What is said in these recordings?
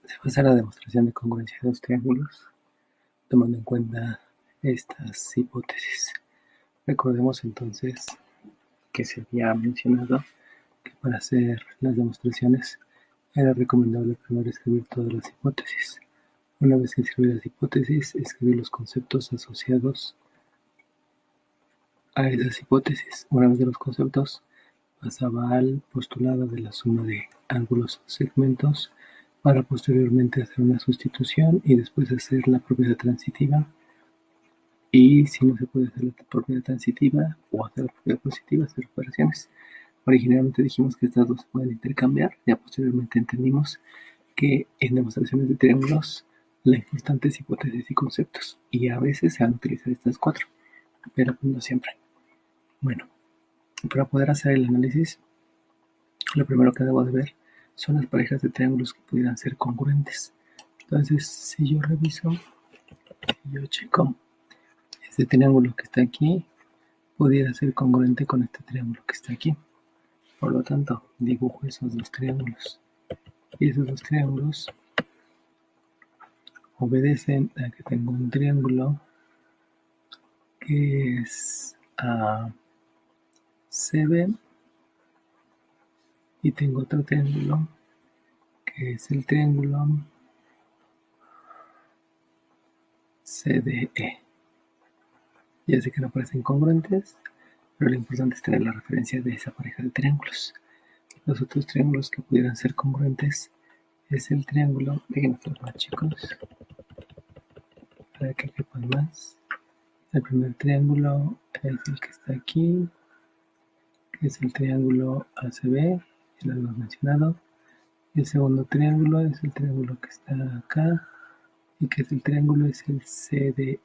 Se basa en la demostración de congruencia de dos triángulos, tomando en cuenta estas hipótesis. Recordemos entonces que se había mencionado que para hacer las demostraciones era recomendable primero escribir todas las hipótesis. Una vez que escribí las hipótesis, escribí los conceptos asociados a esas hipótesis. Una vez de los conceptos, pasaba al postulado de la suma de ángulos o segmentos para posteriormente hacer una sustitución y después hacer la propiedad transitiva. Y si no se puede hacer la propiedad transitiva o hacer la propiedad positiva, hacer operaciones. Originalmente dijimos que estas dos se pueden intercambiar, ya posteriormente entendimos que en demostraciones de triángulos la importante es hipótesis y conceptos, y a veces se van a utilizar estas cuatro, pero pues no siempre. Bueno, para poder hacer el análisis, lo primero que debo de ver son las parejas de triángulos que pudieran ser congruentes. Entonces, si yo reviso, si yo checo, este triángulo que está aquí pudiera ser congruente con este triángulo que está aquí. Por lo tanto, dibujo esos dos triángulos. Y esos dos triángulos obedecen a que tengo un triángulo que es CB y tengo otro triángulo que es el triángulo CDE. Ya sé que no parecen congruentes, pero lo importante es tener la referencia de esa pareja de triángulos. Los otros triángulos que pudieran ser congruentes es el triángulo, déjenme más chicos, para que quepan más. El primer triángulo es el que está aquí, que es el triángulo ACB, ya lo hemos mencionado. El segundo triángulo es el triángulo que está acá, y que es el triángulo es el CDE,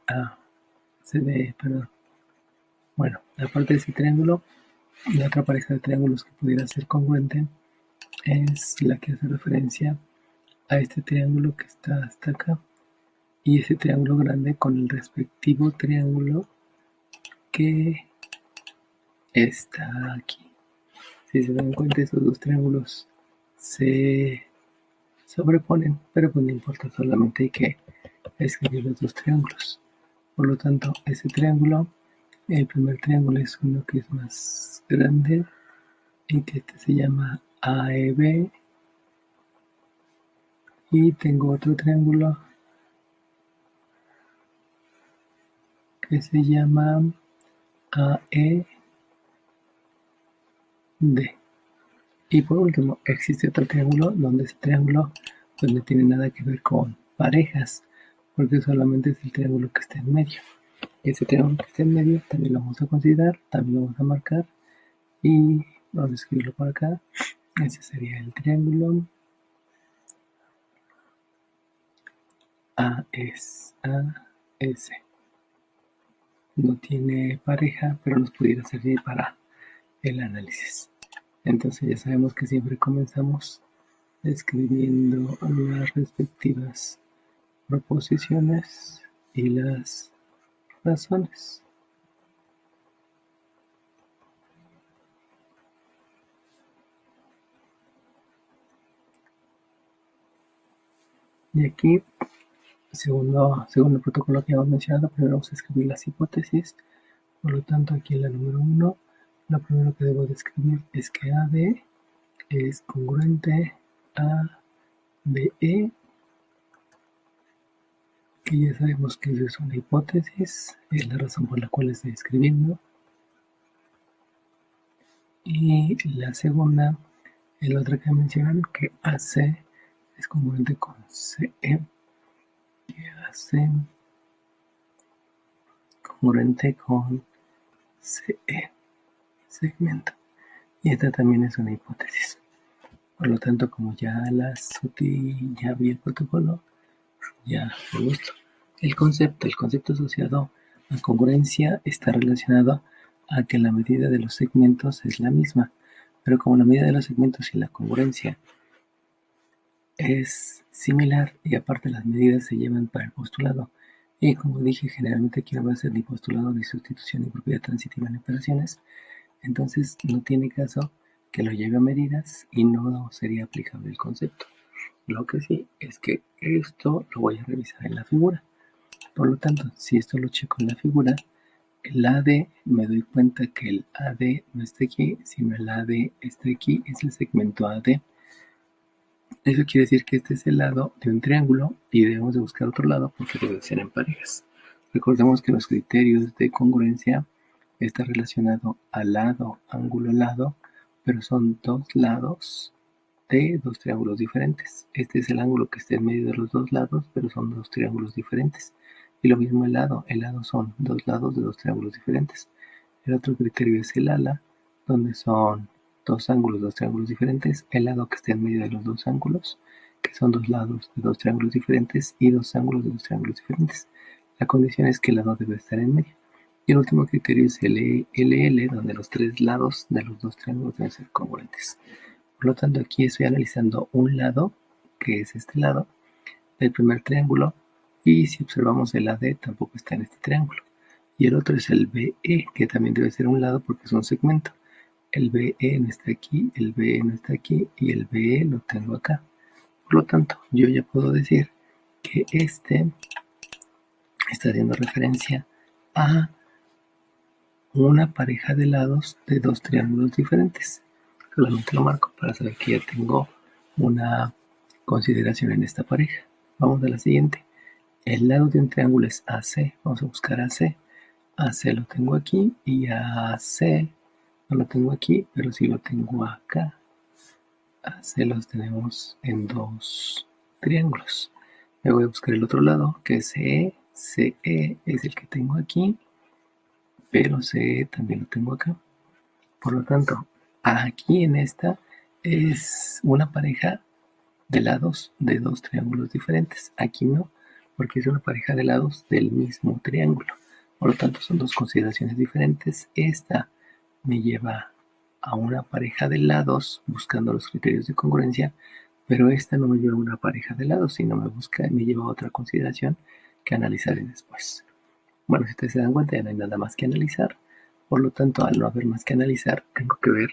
perdón. Bueno, aparte de ese triángulo, la otra pareja de triángulos que pudiera ser congruente es la que hace referencia a este triángulo que está hasta acá y ese triángulo grande con el respectivo triángulo que está aquí. Si se dan cuenta, esos dos triángulos se sobreponen, pero pues no importa, solamente hay que escribir los dos triángulos. Por lo tanto, ese triángulo, el primer triángulo es uno que es más grande y que este se llama AEB, y tengo otro triángulo que se llama AED. Y por último, existe otro triángulo donde ese triángulo pues no tiene nada que ver con parejas, porque solamente es el triángulo que está en medio. Ese triángulo que está en medio también lo vamos a considerar, también lo vamos a marcar y vamos a escribirlo por acá. Ese sería el triángulo AS. No tiene pareja, pero nos pudiera servir para el análisis. Entonces ya sabemos que siempre comenzamos escribiendo las respectivas proposiciones y las razones. Y aquí, segundo el protocolo que hemos mencionado, primero vamos a escribir las hipótesis. Por lo tanto, aquí en la número 1, lo primero que debo de escribir es que AD es congruente a BE, que ya sabemos que eso es una hipótesis, es la razón por la cual estoy escribiendo. Y la segunda es la otra que mencionan, que AC es congruente con CE, que AC congruente con CE, segmento. Y esta también es una hipótesis. Por lo tanto, como ya ya vi el protocolo, ya me gustó. El concepto asociado a congruencia está relacionado a que la medida de los segmentos es la misma, pero como la medida de los segmentos y la congruencia es similar y aparte las medidas se llevan para el postulado, y como dije, generalmente aquí no va a ser ni postulado ni sustitución ni propiedad transitiva en operaciones, entonces no tiene caso que lo lleve a medidas y no sería aplicable el concepto. Lo que sí es que esto lo voy a revisar en la figura. Por lo tanto, si esto lo checo en la figura, el AD, me doy cuenta que el AD no está aquí, sino el AD está aquí, es el segmento AD. Eso quiere decir que este es el lado de un triángulo y debemos de buscar otro lado porque debe ser en parejas. Recordemos que los criterios de congruencia está relacionado al lado, ángulo, lado, pero son dos lados de dos triángulos diferentes. Este es el ángulo que está en medio de los dos lados, pero son dos triángulos diferentes. Y lo mismo el lado son dos lados de dos triángulos diferentes. El otro criterio es el ala, donde son dos ángulos, dos triángulos diferentes, el lado que está en medio de los dos ángulos, que son dos lados de dos triángulos diferentes y dos ángulos de dos triángulos diferentes. La condición es que el lado debe estar en medio. Y el último criterio es el LL, donde los tres lados de los dos triángulos deben ser congruentes. Por lo tanto, aquí estoy analizando un lado, que es este lado, del primer triángulo, y si observamos el AD tampoco está en este triángulo. Y el otro es el BE, que también debe ser un lado porque es un segmento. El BE no está aquí, el BE no está aquí y el BE lo tengo acá. Por lo tanto, yo ya puedo decir que este está haciendo referencia a una pareja de lados de dos triángulos diferentes. Solamente lo marco para saber que ya tengo una consideración en esta pareja. Vamos a la siguiente. El lado de un triángulo es AC. Vamos a buscar AC. AC lo tengo aquí y AC no lo tengo aquí, pero sí lo tengo acá. AC los tenemos en dos triángulos. Me voy a buscar el otro lado, que es CE. CE es el que tengo aquí, pero CE también lo tengo acá. Por lo tanto, aquí en esta es una pareja de lados de dos triángulos diferentes. Aquí no, porque es una pareja de lados del mismo triángulo. Por lo tanto, son dos consideraciones diferentes. Esta me lleva a una pareja de lados buscando los criterios de congruencia, pero esta no me lleva a una pareja de lados, sino me lleva a otra consideración que analizaré después. Bueno, si ustedes se dan cuenta, ya no hay nada más que analizar. Por lo tanto, al no haber más que analizar, tengo que ver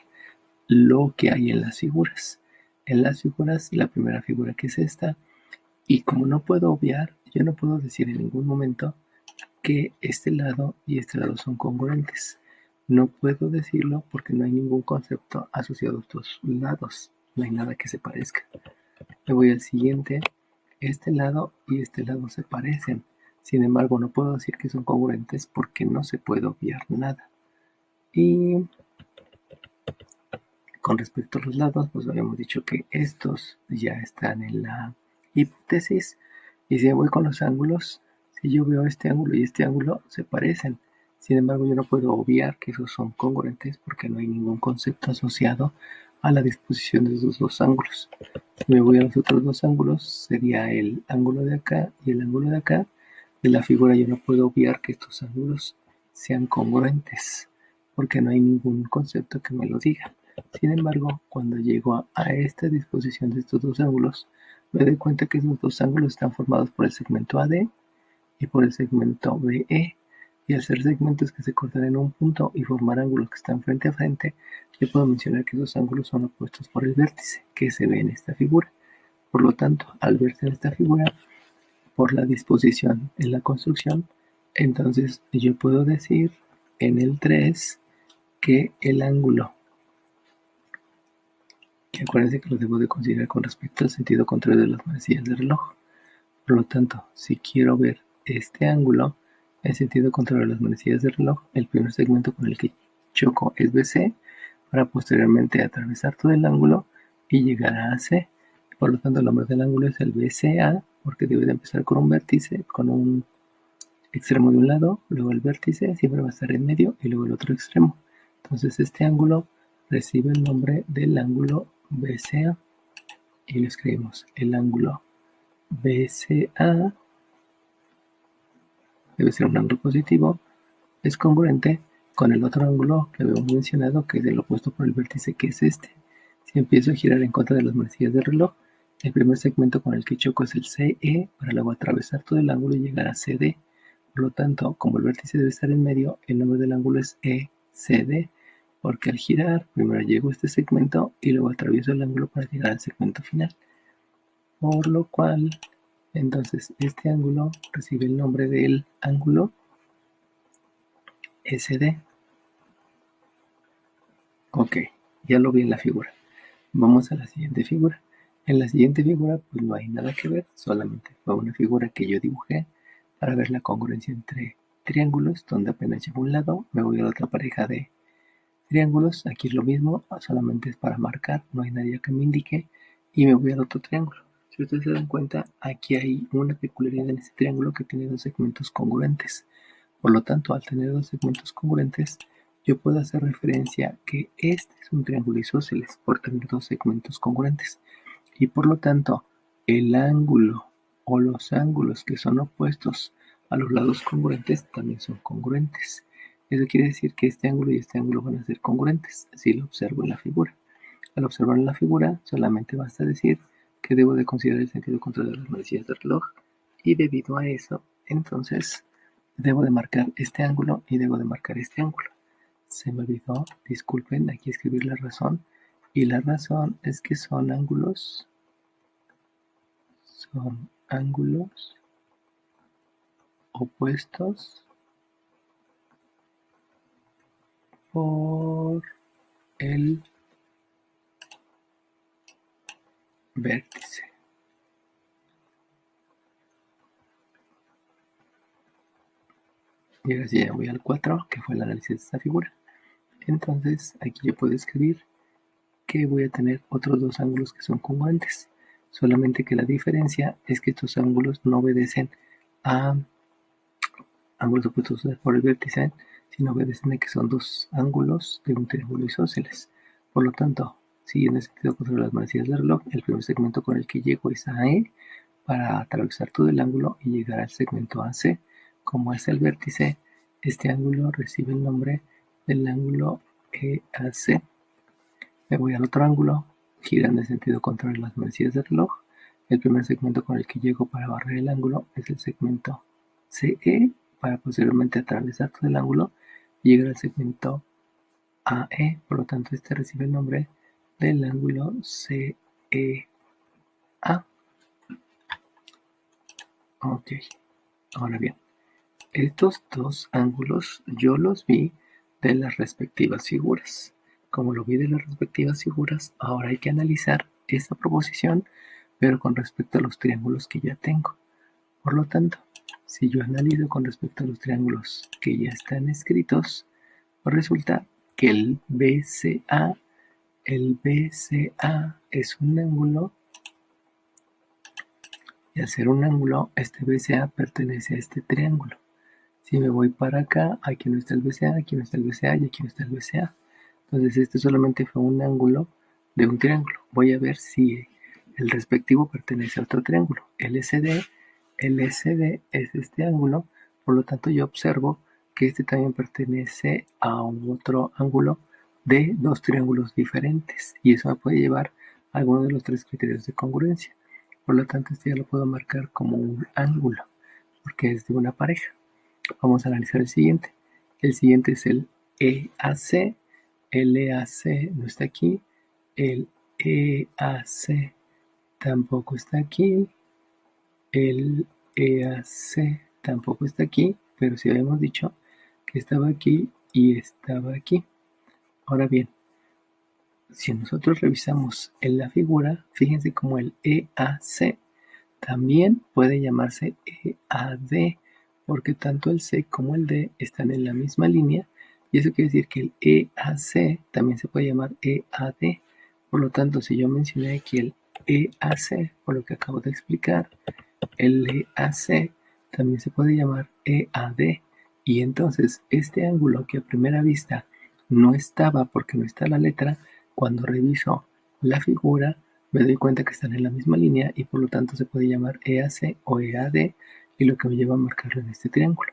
lo que hay en las figuras. En las figuras, la primera figura que es esta, y como no puedo obviar, yo no puedo decir en ningún momento que este lado y este lado son congruentes. No puedo decirlo porque no hay ningún concepto asociado a estos lados. No hay nada que se parezca. Me voy al siguiente. Este lado y este lado se parecen. Sin embargo, no puedo decir que son congruentes porque no se puede obviar nada. Y con respecto a los lados, pues habíamos dicho que estos ya están en la hipótesis. Y si voy con los ángulos, si yo veo este ángulo y este ángulo, se parecen. Sin embargo, yo no puedo obviar que esos son congruentes porque no hay ningún concepto asociado a la disposición de esos dos ángulos. Si me voy a los otros dos ángulos, sería el ángulo de acá y el ángulo de acá. De la figura yo no puedo obviar que estos ángulos sean congruentes porque no hay ningún concepto que me lo diga. Sin embargo, cuando llego a esta disposición de estos dos ángulos, me doy cuenta que esos dos ángulos están formados por el segmento AD y por el segmento BE. Y al ser segmentos que se cortan en un punto y formar ángulos que están frente a frente, yo puedo mencionar que esos ángulos son opuestos por el vértice que se ve en esta figura. Por lo tanto, al verse en esta figura, por la disposición en la construcción, entonces yo puedo decir en el 3 que el ángulo, que acuérdense que lo debo de considerar con respecto al sentido contrario de las manecillas del reloj. Por lo tanto, si quiero ver este ángulo en sentido contrario a las manecillas del reloj, el primer segmento con el que choco es BC para posteriormente atravesar todo el ángulo y llegar a AC. Por lo tanto, el nombre del ángulo es el BCA porque debe de empezar con un vértice, con un extremo de un lado, luego el vértice siempre va a estar en medio y luego el otro extremo. Entonces este ángulo recibe el nombre del ángulo BCA y lo escribimos. El ángulo BCA debe ser un ángulo positivo, es congruente con el otro ángulo que habíamos mencionado, que es el opuesto por el vértice, que es este. Si empiezo a girar en contra de las manecillas del reloj, el primer segmento con el que choco es el CE, para luego atravesar todo el ángulo y llegar a CD. Por lo tanto, como el vértice debe estar en medio, el nombre del ángulo es ECD, porque al girar, primero llego a este segmento y luego atravieso el ángulo para llegar al segmento final. por lo cual, entonces, este ángulo recibe el nombre del ángulo SD. Ok, ya lo vi en la figura. Vamos a la siguiente figura. En la siguiente figura, pues no hay nada que ver, solamente fue una figura que yo dibujé para ver la congruencia entre triángulos, donde apenas llevo un lado, me voy a la otra pareja de triángulos, aquí es lo mismo, solamente es para marcar, no hay nadie que me indique, y me voy al otro triángulo. Si ustedes se dan cuenta, aquí hay una peculiaridad en este triángulo que tiene dos segmentos congruentes. Por lo tanto, al tener dos segmentos congruentes, yo puedo hacer referencia que este es un triángulo isósceles por tener dos segmentos congruentes. Y por lo tanto, el ángulo o los ángulos que son opuestos a los lados congruentes también son congruentes. Eso quiere decir que este ángulo y este ángulo van a ser congruentes si lo observo en la figura. Al observar en la figura, solamente basta decir que debo de considerar el sentido contrario de las manecillas del reloj, y debido a eso, entonces, debo de marcar este ángulo y debo de marcar este ángulo. Se me olvidó, disculpen, aquí escribir la razón, y la razón es que son ángulos opuestos por el vértice. Y ahora sí ya voy al 4, que fue el análisis de esta figura. Entonces aquí yo puedo escribir que voy a tener otros dos ángulos que son congruentes. Solamente que la diferencia es que estos ángulos no obedecen a ángulos opuestos por el vértice, sino obedecen a que son dos ángulos de un triángulo isósceles. Por lo tanto, siguiendo el sentido contrario de las manecillas del reloj, el primer segmento con el que llego es AE para atravesar todo el ángulo y llegar al segmento AC. Como es el vértice, este ángulo recibe el nombre del ángulo EAC. Me voy al otro ángulo, girando en sentido contrario a las manecillas del reloj. El primer segmento con el que llego para barrer el ángulo es el segmento CE, para posteriormente atravesar todo el ángulo y llegar al segmento AE. Por lo tanto, este recibe el nombre del ángulo CEA. Ok, ahora bien, estos dos ángulos yo los vi de las respectivas figuras. Como lo vi de las respectivas figuras, ahora hay que analizar esta proposición, pero con respecto a los triángulos que ya tengo. Por lo tanto, si yo analizo con respecto a los triángulos que ya están escritos, pues resulta que el BCA es un ángulo, y al ser un ángulo, este BCA pertenece a este triángulo. Si me voy para acá, aquí no está el BCA, aquí no está el BCA y aquí no está el BCA. Entonces este solamente fue un ángulo de un triángulo. Voy a ver si el respectivo pertenece a otro triángulo. LCD es este ángulo, por lo tanto yo observo que este también pertenece a otro ángulo de dos triángulos diferentes, y eso me puede llevar a alguno de los tres criterios de congruencia. Por lo tanto, este ya lo puedo marcar como un ángulo, porque es de una pareja. Vamos a analizar el siguiente. El siguiente es el EAC. El EAC no está aquí. El EAC tampoco está aquí. El EAC tampoco está aquí, pero sí habíamos dicho que estaba aquí y estaba aquí. Ahora bien, si nosotros revisamos en la figura, fíjense como el EAC también puede llamarse EAD, porque tanto el C como el D están en la misma línea, y eso quiere decir que el EAC también se puede llamar EAD. Por lo tanto, si yo mencioné aquí el EAC, por lo que acabo de explicar, el EAC también se puede llamar EAD, y entonces este ángulo que a primera vista no estaba porque no está la letra, cuando reviso la figura me doy cuenta que están en la misma línea y por lo tanto se puede llamar EAC o EAD, y lo que me lleva a marcarlo en este triángulo.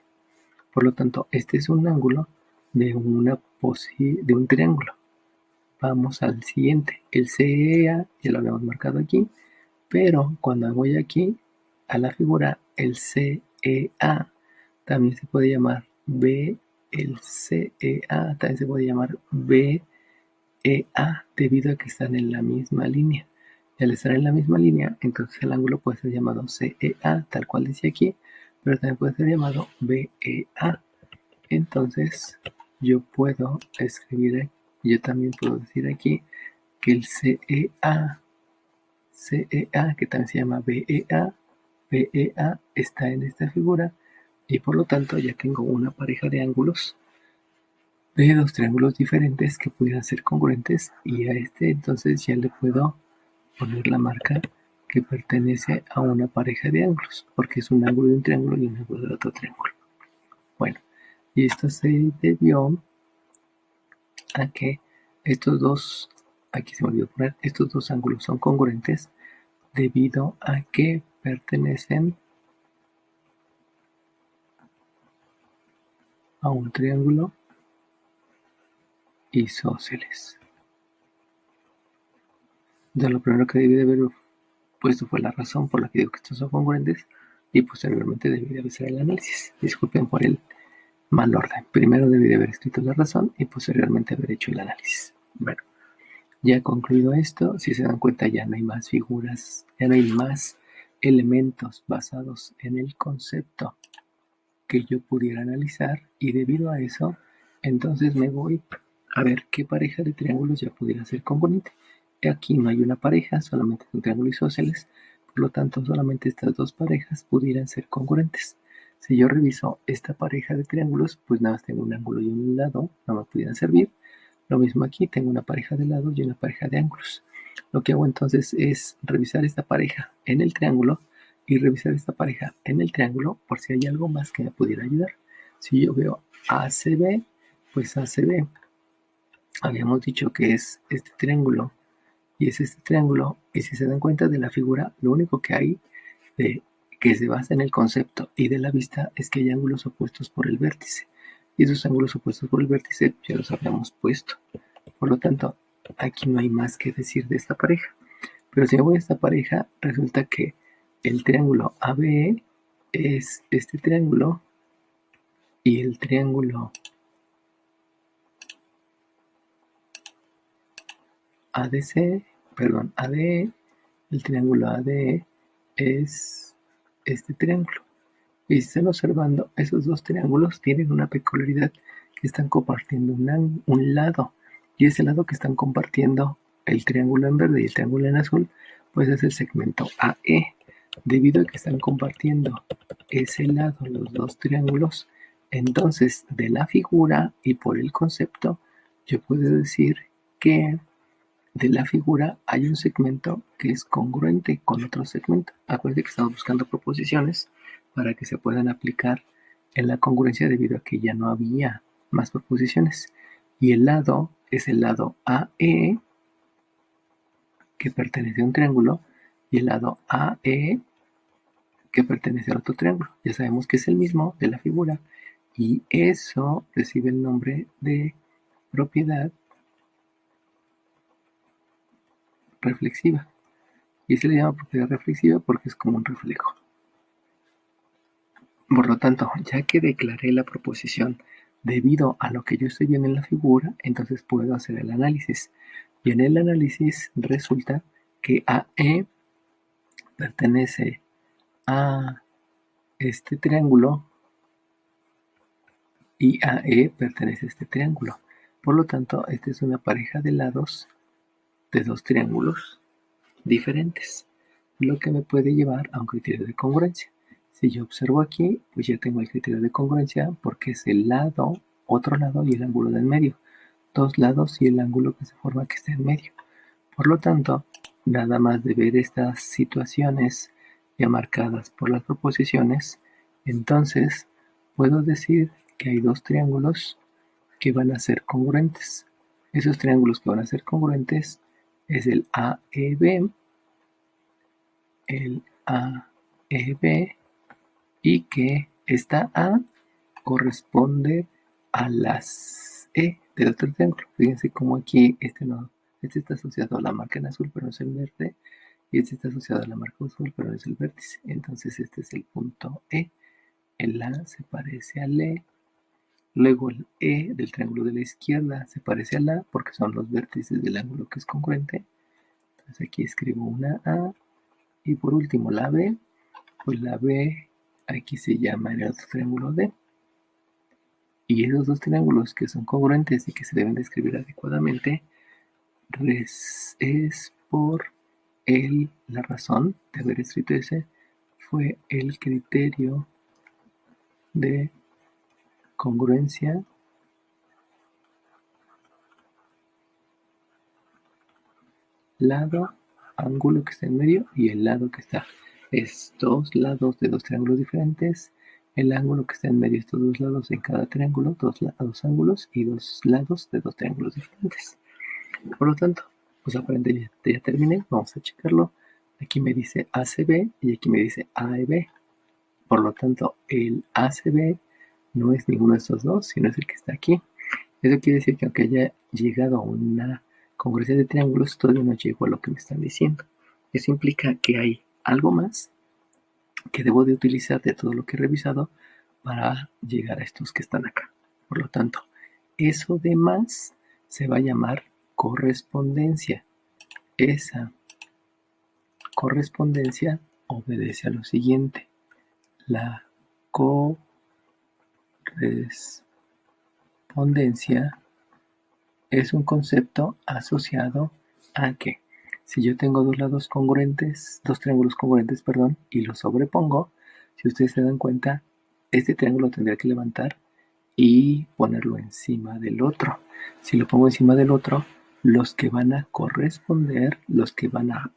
Por lo tanto, este es un ángulo de un triángulo. Vamos al siguiente. El CEA ya lo habíamos marcado aquí, pero cuando voy aquí a la figura, el CEA también se puede llamar B, el CEA también se puede llamar BEA, debido a que están en la misma línea. Y al estar en la misma línea, entonces el ángulo puede ser llamado CEA, tal cual dice aquí, pero también puede ser llamado BEA. Entonces, yo también puedo decir aquí que el CEA, que también se llama BEA está en esta figura y por lo tanto ya tengo una pareja de ángulos de dos triángulos diferentes que pudieran ser congruentes y a este entonces ya le puedo poner la marca que pertenece a una pareja de ángulos, porque es un ángulo de un triángulo y un ángulo del otro triángulo. Bueno, y esto se debió a que estos dos, aquí se me olvidó poner, estos dos ángulos son congruentes debido a que pertenecen a un triángulo isósceles. Entonces lo primero que debí de haber puesto fue la razón por la que digo que estos son congruentes y posteriormente debí de hacer el análisis. Disculpen por el mal orden. Primero debí de haber escrito la razón y posteriormente haber hecho el análisis. Bueno, ya concluido esto, si se dan cuenta ya no hay más figuras, ya no hay más elementos basados en el concepto que yo pudiera analizar y debido a eso, entonces me voy a ver qué pareja de triángulos ya pudiera ser congruente. Aquí no hay una pareja, solamente es un triángulo isósceles, por lo tanto solamente estas dos parejas pudieran ser congruentes. Si yo reviso esta pareja de triángulos, pues nada más tengo un ángulo y un lado, no me pudieran servir. Lo mismo aquí, tengo una pareja de lados y una pareja de ángulos. Lo que hago entonces es revisar esta pareja en el triángulo y revisar esta pareja en el triángulo por si hay algo más que me pudiera ayudar. Si yo veo ACB, pues ACB, habíamos dicho que es este triángulo y es este triángulo, y si se dan cuenta de la figura, lo único que hay que se basa en el concepto y de la vista es que hay ángulos opuestos por el vértice. Y esos ángulos opuestos por el vértice ya los habíamos puesto. Por lo tanto, aquí no hay más que decir de esta pareja. Pero si me voy a esta pareja, resulta que el triángulo ABE es este triángulo y el triángulo ADE, el triángulo ADE es este triángulo. Y si están observando, esos dos triángulos tienen una peculiaridad, que están compartiendo un lado. Y ese lado que están compartiendo, el triángulo en verde y el triángulo en azul, pues es el segmento AE. Debido a que están compartiendo ese lado los dos triángulos, entonces de la figura y por el concepto, yo puedo decir que de la figura hay un segmento que es congruente con otro segmento. Acuérdense que estamos buscando proposiciones para que se puedan aplicar en la congruencia debido a que ya no había más proposiciones. Y el lado es el lado AE, que pertenece a un triángulo, y el lado AE, que pertenece a otro triángulo. Ya sabemos que es el mismo de la figura, y eso recibe el nombre de propiedad reflexiva. Y se le llama propiedad reflexiva porque es como un reflejo. Por lo tanto, ya que declaré la proposición debido a lo que yo estoy viendo en la figura, entonces puedo hacer el análisis. Y en el análisis resulta que AE pertenece a este triángulo y AE pertenece a este triángulo. Por lo tanto, esta es una pareja de lados de dos triángulos diferentes, lo que me puede llevar a un criterio de congruencia. Si yo observo aquí, pues ya tengo el criterio de congruencia porque es el lado, otro lado y el ángulo del medio. Dos lados y el ángulo que se forma que está en medio. Por lo tanto, nada más de ver estas situaciones ya marcadas por las proposiciones, entonces puedo decir que hay dos triángulos que van a ser congruentes. Esos triángulos que van a ser congruentes es el AEB, el AEB, y que esta A corresponde a las E del otro triángulo. Fíjense cómo aquí este está asociado a la marca en azul, pero no es el verde, y este está asociado a la marca azul, pero no es el vértice. Entonces este es el punto E. El A se parece al E. Luego el E del triángulo de la izquierda se parece al A porque son los vértices del ángulo que es congruente. Entonces aquí escribo una A. Y por último la B. Pues la B aquí se llama el otro triángulo D. Y esos dos triángulos que son congruentes y que se deben de escribir adecuadamente es por la razón de haber escrito ese fue el criterio de congruencia lado, ángulo que está en medio y el lado que está. Es dos lados de dos triángulos diferentes. El ángulo que está en medio, estos dos lados en cada triángulo, dos ángulos y dos lados de dos triángulos diferentes. Por lo tanto, pues aparentemente ya terminé. Vamos a checarlo. Aquí me dice ACB y aquí me dice AEB. Por lo tanto, el ACB no es ninguno de estos dos, sino es el que está aquí. Eso quiere decir que aunque haya llegado a una congruencia de triángulos, todavía no llego a lo que me están diciendo. Eso implica que hay algo más que debo de utilizar de todo lo que he revisado para llegar a estos que están acá. Por lo tanto, eso de más se va a llamar correspondencia. Esa correspondencia obedece a lo siguiente. La correspondencia es un concepto asociado a que si yo tengo dos lados congruentes, dos triángulos congruentes, perdón, y los sobrepongo, si ustedes se dan cuenta, este triángulo tendría que levantar y ponerlo encima del otro. Si lo pongo encima del otro, los que van a corresponder, los que van a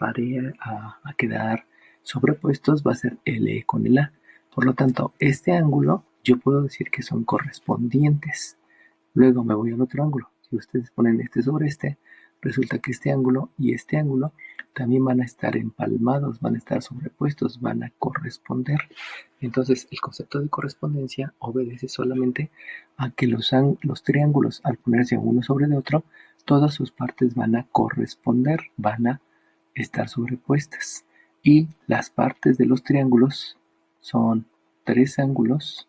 quedar sobrepuestos va a ser el E con el A. Por lo tanto, este ángulo yo puedo decir que son correspondientes. Luego me voy al otro ángulo. Si ustedes ponen este sobre este, resulta que este ángulo y este ángulo también van a estar empalmados, van a estar sobrepuestos, van a corresponder. Entonces, el concepto de correspondencia obedece solamente a que los triángulos, al ponerse uno sobre el otro, todas sus partes van a corresponder, van a estar sobrepuestas. Y las partes de los triángulos son tres ángulos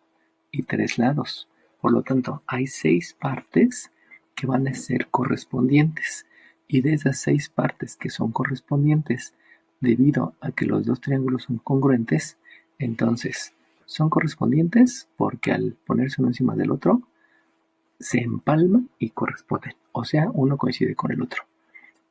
y tres lados. Por lo tanto, hay 6 partes que van a ser correspondientes. Y de esas 6 partes que son correspondientes, debido a que los dos triángulos son congruentes, entonces son correspondientes porque al ponerse uno encima del otro, se empalman y corresponden. O sea, uno coincide con el otro.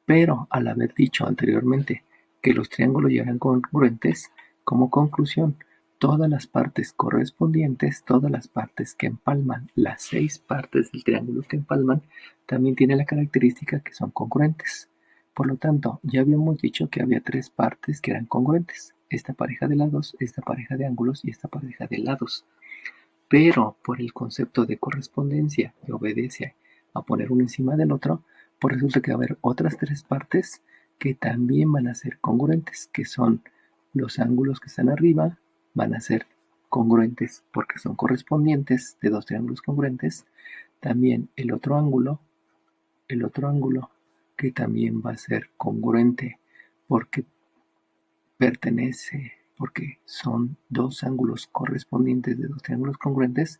Pero al haber dicho anteriormente que los triángulos ya eran congruentes, como conclusión, todas las partes correspondientes, todas las partes que empalman, las 6 partes del triángulo que empalman, también tienen la característica que son congruentes. Por lo tanto, ya habíamos dicho que había 3 partes que eran congruentes. Esta pareja de lados, esta pareja de ángulos y esta pareja de lados. Pero por el concepto de correspondencia que obedece a poner uno encima del otro, pues resulta que va a haber otras 3 partes que también van a ser congruentes, que son los ángulos que están arriba, van a ser congruentes porque son correspondientes de dos triángulos congruentes. También el otro ángulo que también va a ser congruente porque porque son dos ángulos correspondientes de dos triángulos congruentes.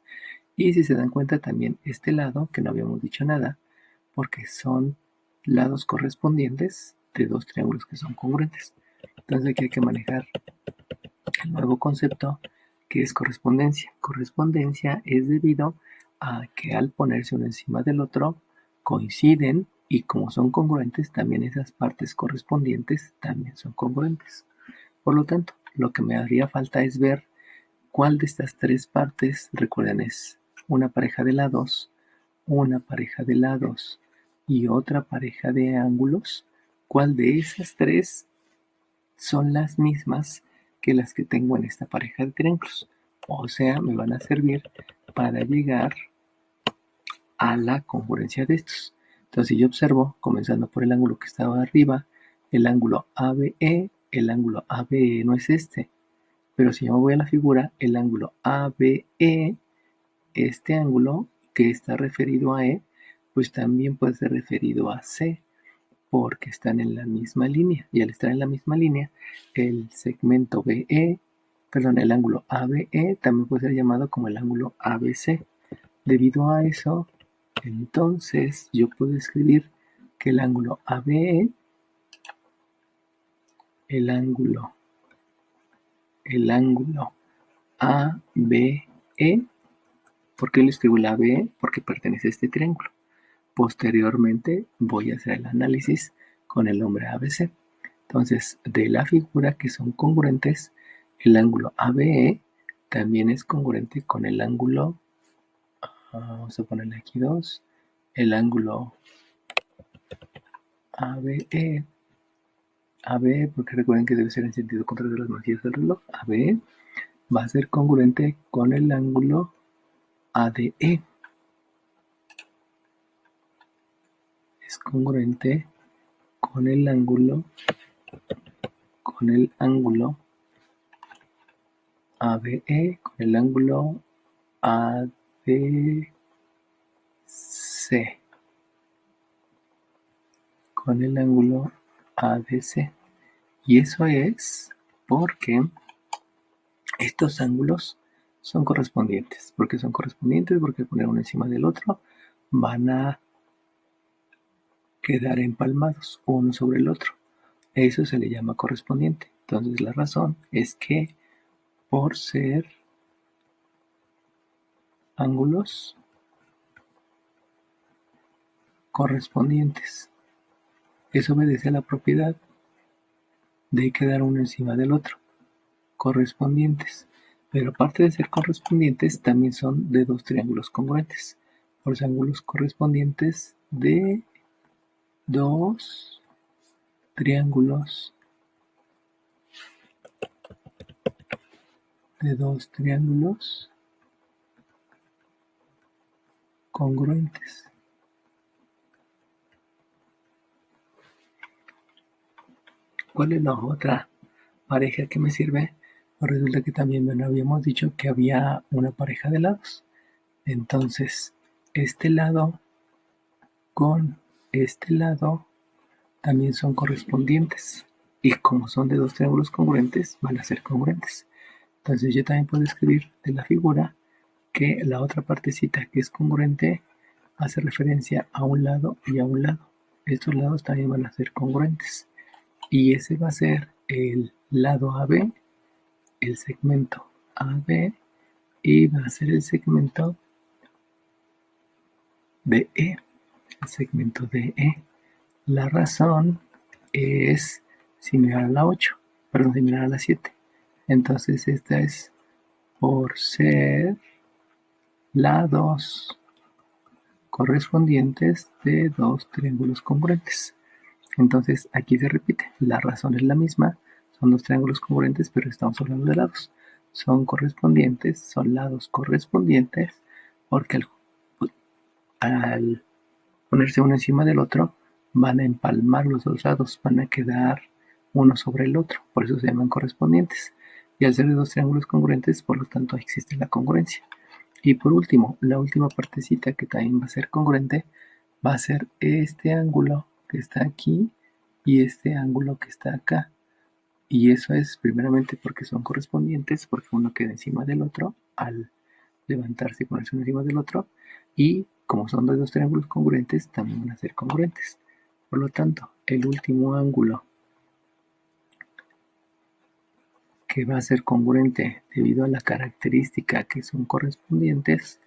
Y si se dan cuenta también este lado, que no habíamos dicho nada, porque son lados correspondientes de dos triángulos que son congruentes. Entonces aquí hay que manejar el nuevo concepto que es correspondencia. Correspondencia es debido a que al ponerse uno encima del otro coinciden y como son congruentes, también esas partes correspondientes también son congruentes. Por lo tanto, lo que me haría falta es ver cuál de estas 3 partes, recuerden, es una pareja de lados, una pareja de lados y otra pareja de ángulos, cuál de esas 3 son las mismas que las que tengo en esta pareja de triángulos. O sea, me van a servir para llegar a la congruencia de estos. Entonces, si yo observo, comenzando por el ángulo que estaba arriba, el ángulo ABE, el ángulo ABE no es este. Pero si yo me voy a la figura, el ángulo ABE, este ángulo que está referido a E, pues también puede ser referido a C, porque están en la misma línea. Y al estar en la misma línea, el segmento BE, perdón, el ángulo ABE también puede ser llamado como el ángulo ABC. Debido a eso, entonces yo puedo escribir que el ángulo ABE el ángulo ABE. ¿Por qué le escribo la ABE? Porque pertenece a este triángulo. Posteriormente voy a hacer el análisis con el nombre ABC. Entonces, de la figura que son congruentes, el ángulo ABE también es congruente con el ángulo, vamos a ponerle aquí 2, el ángulo ABE, porque recuerden que debe ser en sentido contrario de las manecillas del reloj, ABE va a ser congruente con el ángulo ADE. Es congruente con el ángulo ABE, con el ángulo ADC, con el ángulo ADC. Y eso es porque estos ángulos son correspondientes. ¿Por qué son correspondientes? Porque poner uno encima del otro van a quedar empalmados uno sobre el otro. Eso se le llama correspondiente. Entonces la razón es que por ser ángulos correspondientes, eso obedece a la propiedad de quedar uno encima del otro. Correspondientes. Pero aparte de ser correspondientes, también son de dos triángulos congruentes. Los ángulos correspondientes de dos triángulos congruentes. ¿Cuál es la otra pareja que me sirve? Pues resulta que también habíamos dicho que había una pareja de lados. Entonces, este lado con este lado también son correspondientes. Y como son de dos triángulos congruentes, van a ser congruentes. Entonces yo también puedo escribir de la figura que la otra partecita que es congruente hace referencia a un lado y a un lado. Estos lados también van a ser congruentes. Y ese va a ser el lado AB, el segmento AB, y va a ser el segmento DE, el segmento DE. La razón es similar a la 8, perdón, similar a la 7. Entonces esta es por ser lados correspondientes de dos triángulos congruentes. Entonces aquí se repite, la razón es la misma, son dos triángulos congruentes, pero estamos hablando de lados. Son correspondientes, son lados correspondientes, porque al ponerse uno encima del otro, van a empalmar los dos lados, van a quedar uno sobre el otro, por eso se llaman correspondientes. Y al ser de dos triángulos congruentes, por lo tanto existe la congruencia. Y por último, la última partecita que también va a ser congruente, va a ser este ángulo que está aquí y este ángulo que está acá. Y eso es primeramente porque son correspondientes, porque uno queda encima del otro al levantarse y ponerse uno encima del otro. Y como son de dos triángulos congruentes, también van a ser congruentes. Por lo tanto, el último ángulo que va a ser congruente debido a la característica que son correspondientes,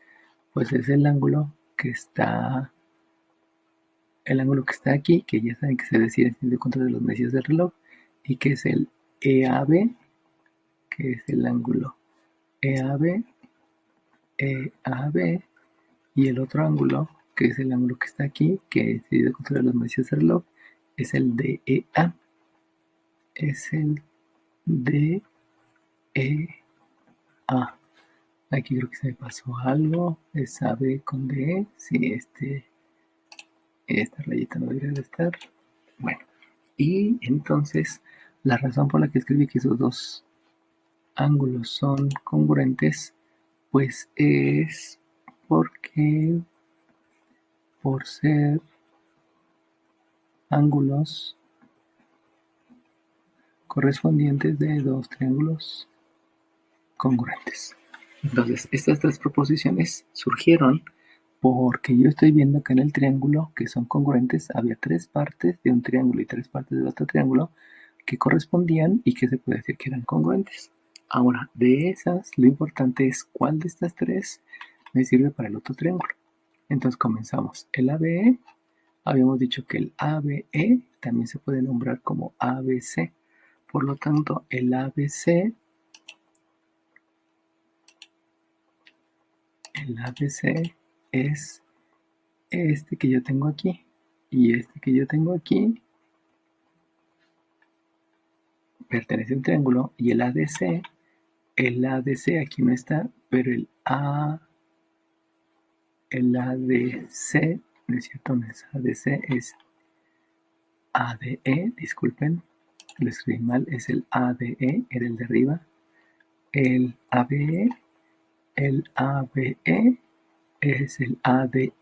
pues es el ángulo que está aquí, que ya saben que se decide en sentido contrario de los manecillas del reloj, y que es el EAB, que es el ángulo EAB, EAB, y el otro ángulo, que es el ángulo que está aquí, que es sentido contrario de los manecillas del reloj, es el DEA, es el DEA. Aquí creo que se me pasó algo, es AB con DE, sí, esta rayita no debería de estar. Bueno, y entonces la razón por la que escribí que esos dos ángulos son congruentes, pues es porque por ser ángulos correspondientes de dos triángulos congruentes. Entonces, estas tres proposiciones surgieron porque yo estoy viendo que en el triángulo que son congruentes había tres partes de un triángulo y tres partes del otro triángulo. que correspondían y que se puede decir que eran congruentes. Ahora, de esas, lo importante es cuál de estas tres me sirve para el otro triángulo. Entonces comenzamos. El ABE, habíamos dicho que el ABE también se puede nombrar como ABC. Por lo tanto, el ABC es este que yo tengo aquí y este que yo tengo aquí pertenece a un triángulo, y el ADC aquí no está, pero el ADC, no es cierto, no es ADC, es ADE, disculpen, lo escribí mal, es el ADE, era el de arriba, el ABE es el ADE,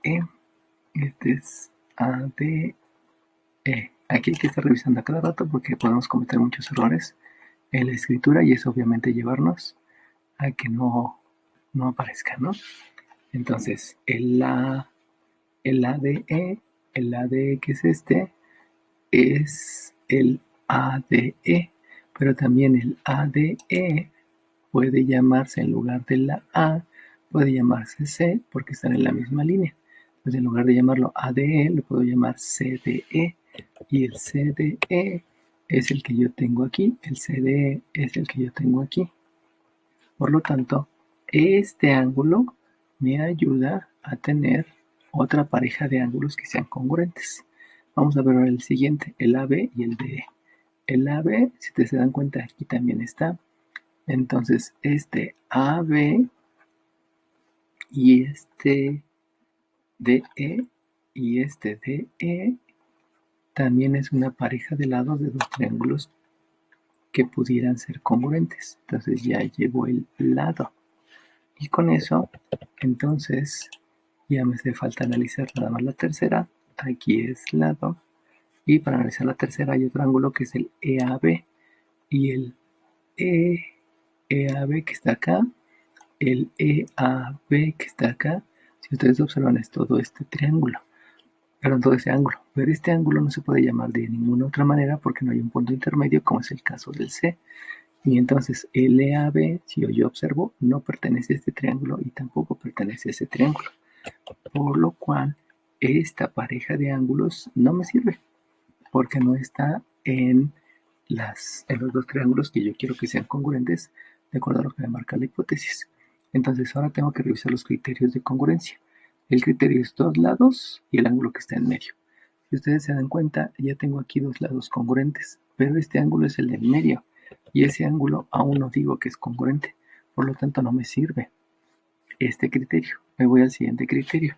este es ADE. Aquí hay que estar revisando a cada rato porque podemos cometer muchos errores en la escritura, y es obviamente llevarnos a que no aparezca, ¿no? Entonces, el ADE, el ADE que es este, es el ADE, pero también el ADE puede llamarse, en lugar de la A, puede llamarse C porque están en la misma línea. Entonces, en lugar de llamarlo ADE, lo puedo llamar CDE, y el CDE es el que yo tengo aquí, el CDE es el que yo tengo aquí. Por lo tanto, este ángulo me ayuda a tener otra pareja de ángulos que sean congruentes. Vamos a ver ahora el siguiente, el AB y el DE. El AB, si ustedes se dan cuenta, aquí también está. Entonces, este AB y este DE y este DE también es una pareja de lados de dos triángulos que pudieran ser congruentes. Entonces ya llevo el lado. Y con eso, entonces, ya me hace falta analizar nada más la tercera. Aquí es lado. Y para analizar la tercera hay otro ángulo que es el EAB. Y el EAB que está acá, el EAB que está acá, si ustedes observan, es todo este triángulo. Perdón, todo ese ángulo. Pero este ángulo no se puede llamar de ninguna otra manera porque no hay un punto intermedio, como es el caso del C. Y entonces el EAB, si yo observo, no pertenece a este triángulo y tampoco pertenece a ese triángulo. Por lo cual, esta pareja de ángulos no me sirve porque no está en los dos triángulos que yo quiero que sean congruentes de acuerdo a lo que me marca la hipótesis. Entonces ahora tengo que revisar los criterios de congruencia. El criterio es dos lados y el ángulo que está en medio. Si ustedes se dan cuenta, ya tengo aquí dos lados congruentes, pero este ángulo es el del medio y ese ángulo aún no digo que es congruente, por lo tanto no me sirve este criterio. Me voy al siguiente criterio.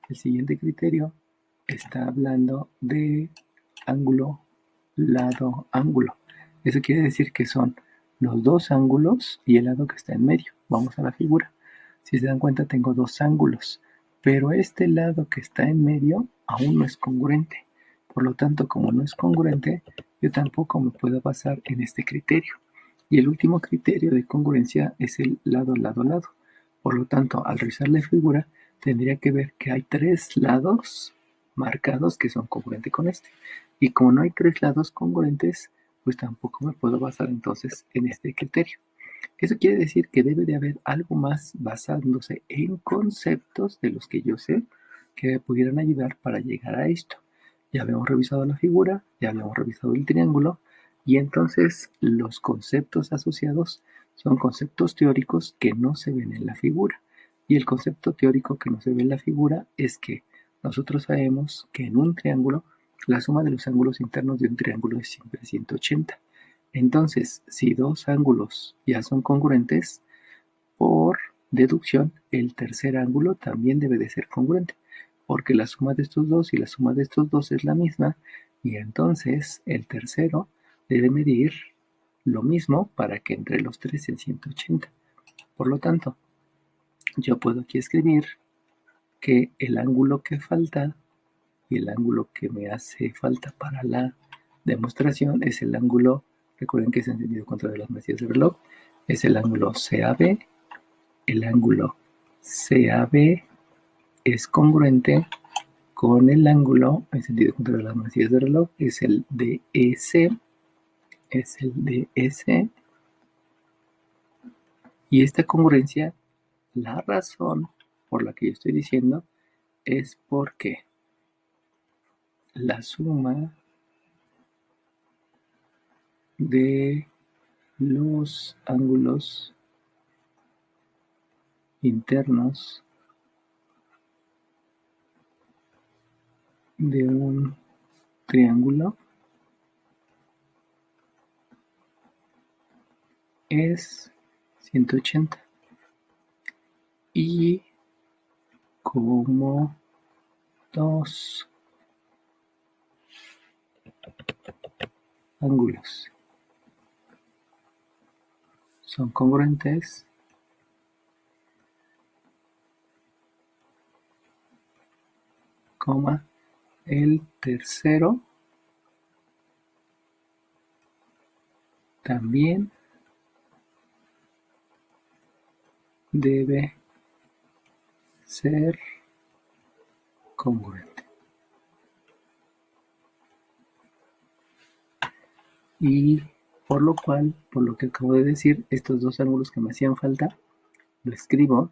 El siguiente criterio está hablando de ángulo, lado, ángulo. Eso quiere decir que son los dos ángulos y el lado que está en medio. Vamos a la figura. Si se dan cuenta, tengo dos ángulos, pero este lado que está en medio aún no es congruente. Por lo tanto, como no es congruente, yo tampoco me puedo basar en este criterio. Y el último criterio de congruencia es el lado, lado, lado. Por lo tanto, al revisar la figura, tendría que ver que hay tres lados marcados que son congruentes con este. Y como no hay tres lados congruentes, pues tampoco me puedo basar entonces en este criterio. Eso quiere decir que debe de haber algo más basándose en conceptos de los que yo sé que me pudieran ayudar para llegar a esto. Ya habíamos revisado la figura, ya habíamos revisado el triángulo, y entonces los conceptos asociados son conceptos teóricos que no se ven en la figura. Y el concepto teórico que no se ve en la figura es que nosotros sabemos que en un triángulo la suma de los ángulos internos de un triángulo es siempre 180. Entonces, si dos ángulos ya son congruentes, por deducción, el tercer ángulo también debe de ser congruente, porque la suma de estos dos y la suma de estos dos es la misma, y entonces el tercero debe medir lo mismo para que entre los tres sean 180. Por lo tanto, yo puedo aquí escribir que el ángulo que falta y el ángulo que me hace falta para la demostración es el ángulo, recuerden que es en sentido contrario de las manecillas del reloj, es el ángulo CAB. El ángulo CAB es congruente con el ángulo en sentido contrario de las manecillas del reloj, es el DEC, es el de S. Y esta congruencia, la razón por la que yo estoy diciendo es porque la suma de los ángulos internos de un triángulo es 180. Y como dos ángulos son congruentes, el tercero también debe ser congruente. Y por lo que acabo de decir, estos dos ángulos que me hacían falta, lo escribo.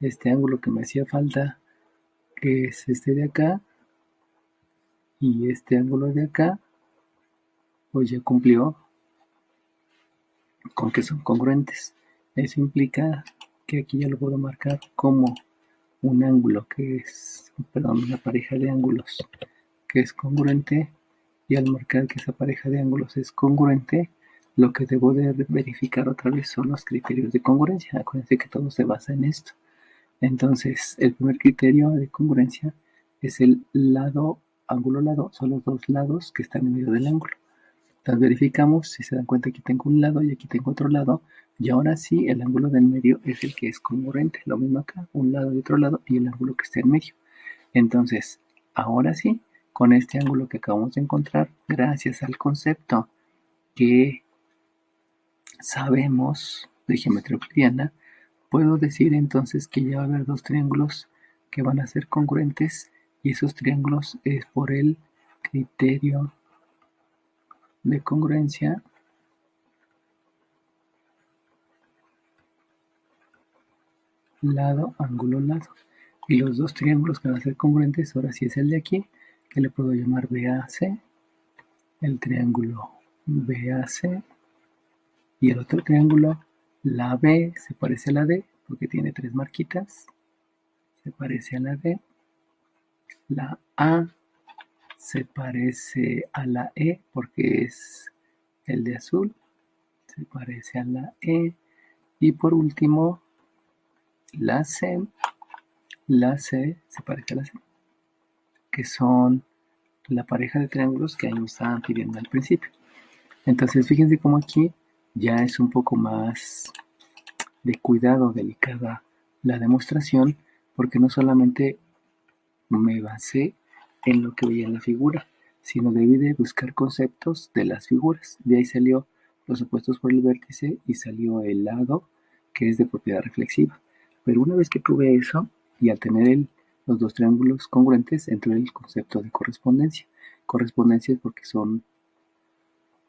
Este ángulo que me hacía falta, que es este de acá, y este ángulo de acá, pues ya cumplió con que son congruentes. Eso implica que aquí ya lo puedo marcar como un ángulo que es, una pareja de ángulos que es congruente, y al marcar que esa pareja de ángulos es congruente, lo que debo de verificar otra vez son los criterios de congruencia. Acuérdense que todo se basa en esto. Entonces, el primer criterio de congruencia es el lado, ángulo lado, son los dos lados que están en medio del ángulo. Entonces verificamos, si se dan cuenta, aquí tengo un lado y aquí tengo otro lado, y ahora sí el ángulo del medio es el que es congruente. Lo mismo acá, un lado y otro lado, y el ángulo que está en medio. Entonces, ahora sí, con este ángulo que acabamos de encontrar, gracias al concepto que sabemos de geometría euclidiana, puedo decir entonces que ya va a haber dos triángulos que van a ser congruentes, y esos triángulos es por el criterio de congruencia lado, ángulo, lado. Y los dos triángulos que van a ser congruentes, ahora sí es el de aquí, que le puedo llamar BAC, el triángulo BAC, y el otro triángulo, la B se parece a la D porque tiene tres marquitas, se parece a la D, la A se parece a la E porque es el de azul, se parece a la E, y por último la C se parece a la C, que son la pareja de triángulos que ahí me estaban pidiendo al principio. Entonces fíjense cómo aquí ya es un poco más de cuidado, delicada la demostración, porque no solamente me basé en lo que veía en la figura, sino debí de buscar conceptos de las figuras. De ahí salió los opuestos por el vértice y salió el lado, que es de propiedad reflexiva. Pero una vez que tuve eso, y al tener los dos triángulos congruentes, entró el concepto de correspondencia. Correspondencia es porque son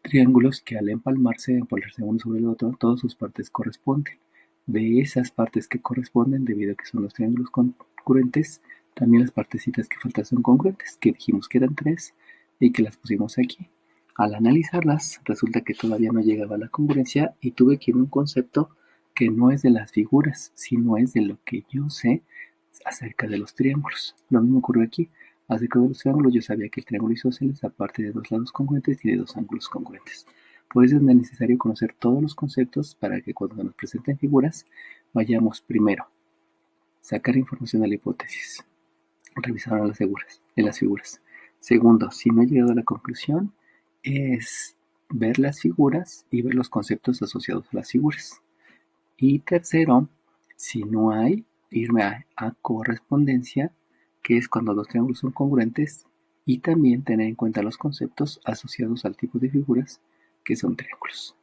triángulos que al empalmarse, ponerse uno sobre el otro, todas sus partes corresponden. De esas partes que corresponden, debido a que son los triángulos congruentes, también las partecitas que faltan son congruentes, que dijimos que eran tres y que las pusimos aquí. Al analizarlas, resulta que todavía no llegaba a la congruencia y tuve que ir a un concepto que no es de las figuras, sino es de lo que yo sé acerca de los triángulos. Lo mismo ocurrió aquí. Acerca de los triángulos, yo sabía que el triángulo isósceles, aparte de dos lados congruentes, tiene dos ángulos congruentes. Por eso es necesario conocer todos los conceptos para que cuando nos presenten figuras, vayamos primero, sacar información de la hipótesis, revisar en las figuras. Segundo, si no he llegado a la conclusión, es ver las figuras y ver los conceptos asociados a las figuras. Y tercero, si no hay, irme a correspondencia, que es cuando dos triángulos son congruentes, y también tener en cuenta los conceptos asociados al tipo de figuras que son triángulos.